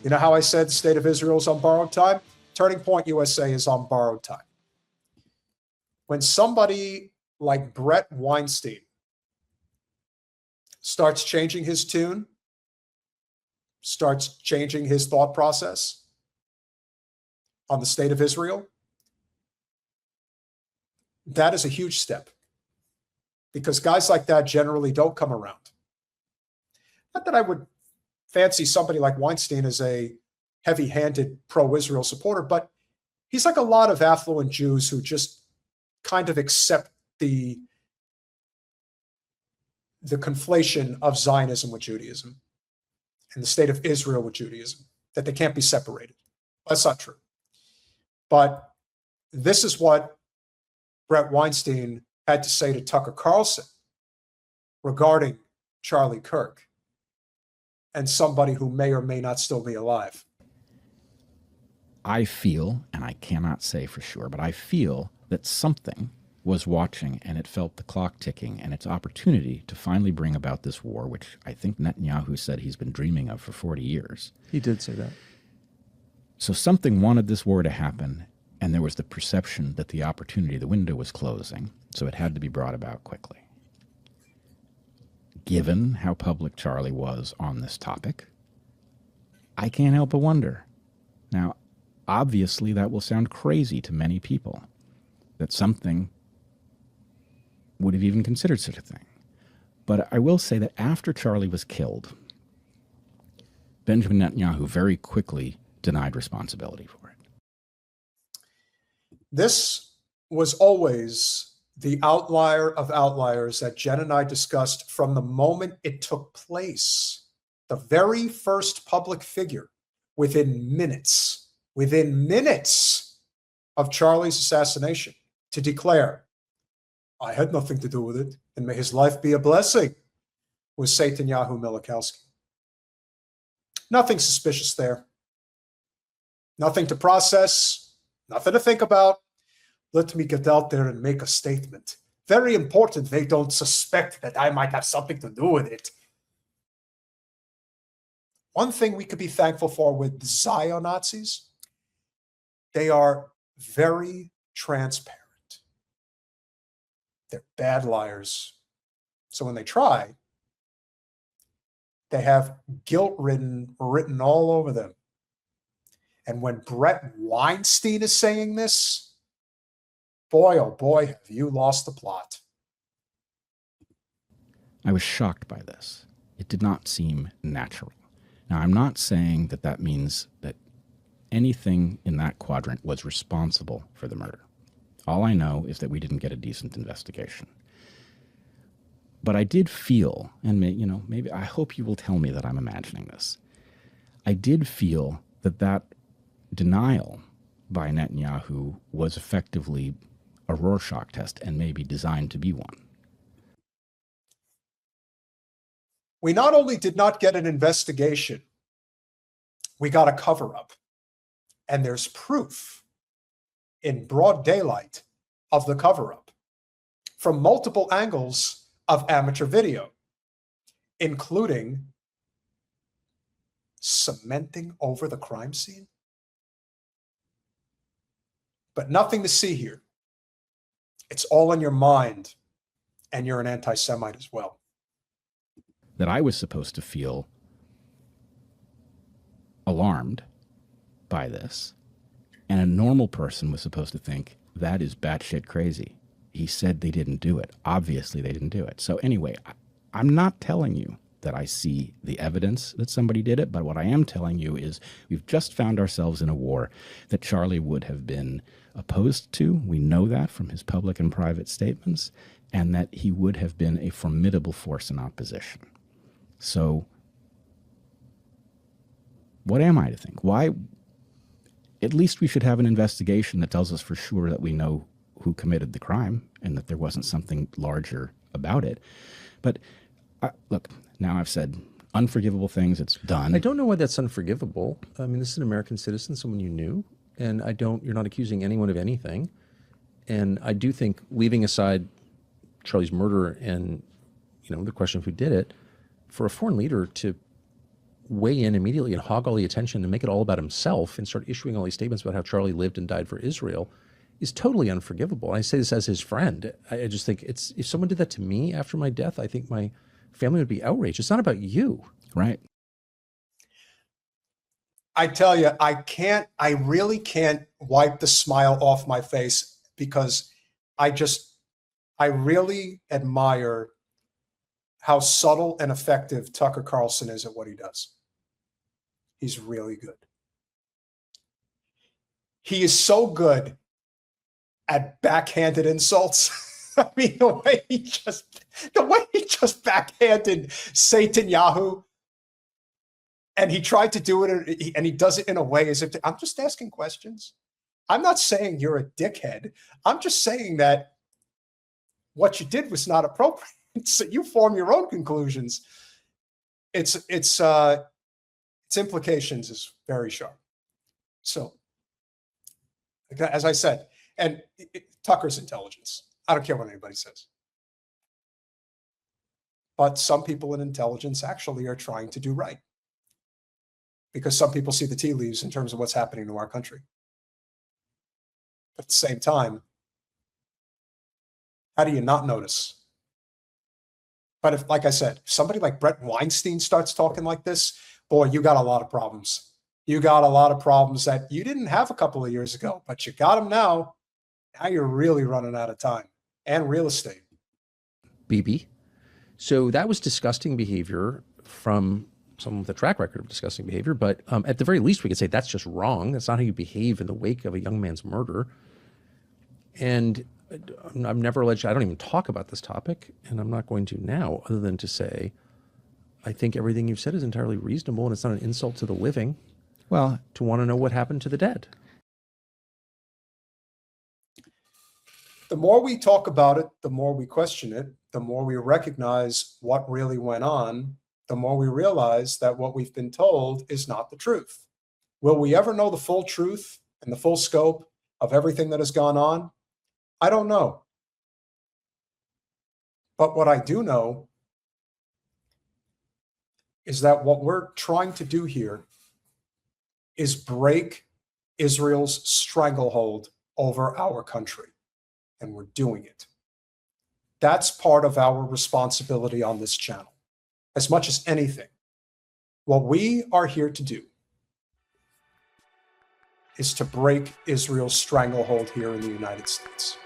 You know how I said the state of Israel is on borrowed time? Turning Point USA is on borrowed time. When somebody like Bret Weinstein starts changing his tune, starts changing his thought process on the state of Israel, that is a huge step, because guys like that generally don't come around. Not that I would fancy somebody like Weinstein as a heavy-handed pro-Israel supporter, but he's like a lot of affluent Jews who just kind of accept the conflation of Zionism with Judaism and the state of Israel with Judaism, that they can't be separated. That's not true. But this is what Bret Weinstein had to say to Tucker Carlson regarding Charlie Kirk and somebody who may or may not still be alive. I feel, and I cannot say for sure, but I feel that something was watching and it felt the clock ticking and its opportunity to finally bring about this war, which I think Netanyahu said he's been dreaming of for 40 years. He did say that. So something wanted this war to happen, and there was the perception that the opportunity, the window was closing, so it had to be brought about quickly. Given how public Charlie was on this topic, I can't help but wonder. Now, obviously that will sound crazy to many people, that something would have even considered such a thing. But I will say that after Charlie was killed, Benjamin Netanyahu very quickly denied responsibility for it. This was always the outlier of outliers that Jen and I discussed from the moment it took place. The very first public figure within minutes of Charlie's assassination to declare, I had nothing to do with it, and may his life be a blessing, was Netanyahu Milikowski. Nothing suspicious there. Nothing to process, nothing to think about. Let me get out there and make a statement. Very important they don't suspect that I might have something to do with it. One thing we could be thankful for with Zion Nazis, they are very transparent. They're bad liars. So when they try, they have guilt written all over them. And when Bret Weinstein is saying this, boy, oh boy, have you lost the plot. I was shocked by this. It did not seem natural. Now, I'm not saying that that means that anything in that quadrant was responsible for the murder. All I know is that we didn't get a decent investigation. But I did feel, and maybe I hope you will tell me that I'm imagining this. I did feel that that denial by Netanyahu was effectively a Rorschach test and maybe designed to be one. We not only did not get an investigation, we got a cover-up. And there's proof in broad daylight of the cover-up from multiple angles of amateur video, including cementing over the crime scene. But nothing to see here. It's all in your mind, and you're an anti-Semite as well. That I was supposed to feel alarmed by this, and a normal person was supposed to think, that is batshit crazy. He said they didn't do it. Obviously they didn't do it. So anyway, I'm not telling you that I see the evidence that somebody did it, but what I am telling you is we've just found ourselves in a war that Charlie would have been opposed to. We know that from his public and private statements, and that he would have been a formidable force in opposition. So what am I to think? Why? At least we should have an investigation that tells us for sure that we know who committed the crime and that there wasn't something larger about it. But look, now I've said unforgivable things. It's done. I don't know why that's unforgivable. I mean, this is an American citizen, someone you knew, and you're not accusing anyone of anything. And I do think, leaving aside Charlie's murder and, the question of who did it, for a foreign leader to weigh in immediately and hog all the attention and make it all about himself and start issuing all these statements about how Charlie lived and died for Israel is totally unforgivable. And I say this as his friend. I just think if someone did that to me after my death, I think my family would be outraged. It's not about you. Right. I tell you, I really can't wipe the smile off my face because I really admire how subtle and effective Tucker Carlson is at what he does. He's really good. He is so good at backhanded insults. I mean, the way he just backhanded Netanyahu, and he tried to do it, and he does it in a way as if I'm just asking questions. I'm not saying you're a dickhead. I'm just saying that what you did was not appropriate. So you form your own conclusions. Its implications is very sharp. So, as I said, and Tucker's intelligence. I don't care what anybody says. But some people in intelligence actually are trying to do right. Because some people see the tea leaves in terms of what's happening to our country. At the same time, how do you not notice? But if, like I said, if somebody like Bret Weinstein starts talking like this, boy, you got a lot of problems. You got a lot of problems that you didn't have a couple of years ago, but you got them now. Now you're really running out of time and real estate. BB. So that was disgusting behavior from someone with a track record of disgusting behavior. But at the very least, we could say that's just wrong. That's not how you behave in the wake of a young man's murder. And I'm never alleged, I don't even talk about this topic, and I'm not going to now, other than to say, I think everything you've said is entirely reasonable, and it's not an insult to the living, Well, to want to know what happened to the dead. The more we talk about it, the more we question it, the more we recognize what really went on, the more we realize that what we've been told is not the truth. Will we ever know the full truth and the full scope of everything that has gone on? I don't know. But what I do know is that what we're trying to do here is break Israel's stranglehold over our country. And we're doing it. That's part of our responsibility on this channel. As much as anything, what we are here to do is to break Israel's stranglehold here in the United States.